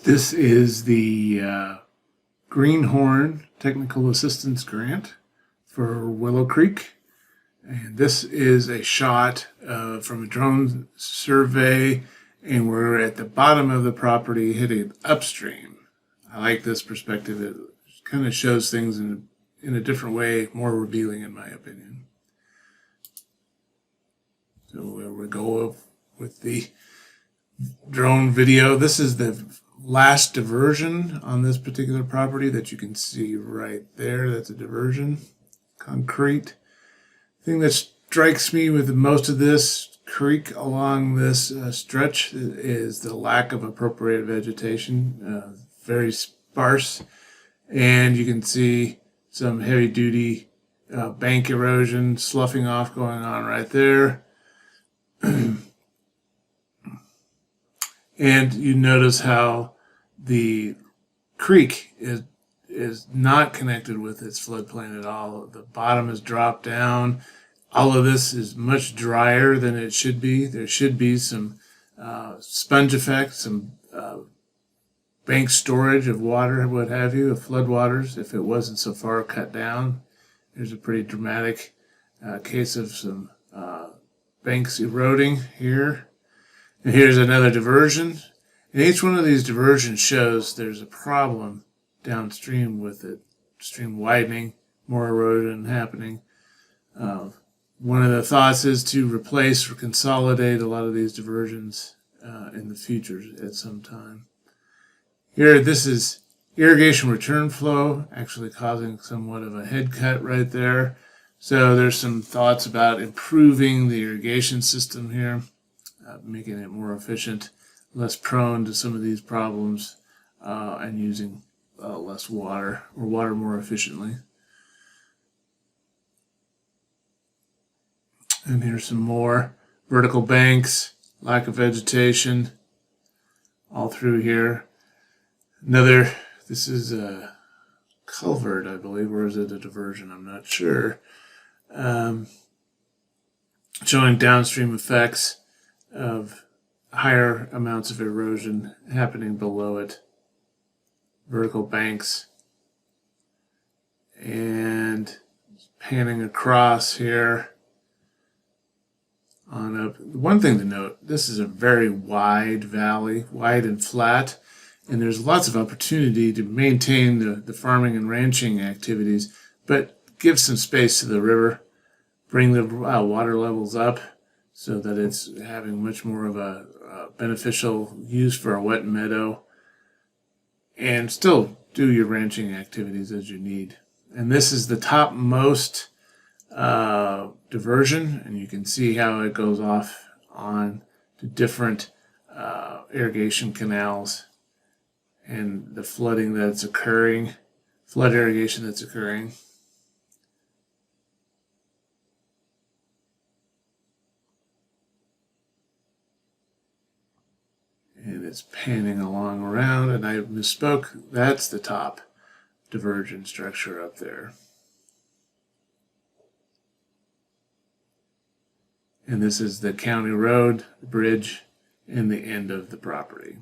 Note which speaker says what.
Speaker 1: This is the Greenhorn Technical Assistance Grant for Willow Creek. And this is a shot from a drone survey, and we're at the bottom of the property heading upstream. I like this perspective. It kind of shows things in a different way, more revealing in my opinion. So we go with the drone video. This is the last diversion on this particular property that you can see right there. That's a diversion, concrete. The thing that strikes me with most of this creek along this stretch is the lack of appropriate vegetation, very sparse, and you can see some heavy duty bank erosion, sloughing off going on right there. And you notice how the creek is not connected with its floodplain at all. The bottom is dropped down. All of this is much drier than it should be. There should be some sponge effect, some bank storage of water, what have you, of floodwaters, if it wasn't so far cut down. There's a pretty dramatic case of some banks eroding here. And here's another diversion. And each one of these diversions shows there's a problem downstream with it. Stream widening, more erosion happening. One of the thoughts is to replace or consolidate a lot of these diversions in the future at some time. Here, this is irrigation return flow, actually causing somewhat of a head cut right there. So there's some thoughts about improving the irrigation system here. Making it more efficient, less prone to some of these problems, and using less water, or water more efficiently. And here's some more vertical banks, lack of vegetation, all through here. This is a culvert, I believe, or is it a diversion? I'm not sure. Showing downstream effects of higher amounts of erosion happening below it, vertical banks, and panning across here on up. One thing to note, this is a very wide valley, wide and flat, and there's lots of opportunity to maintain the farming and ranching activities, but give some space to the river, bring the water levels up, so that it's having much more of a beneficial use for a wet meadow, and still do your ranching activities as you need. And this is the topmost diversion, and you can see how it goes off on to different irrigation canals and the flooding that's occurring, flood irrigation that's occurring. And it's panning along around, and I misspoke. That's the top diversion structure up there. And this is the county road, the bridge, and the end of the property.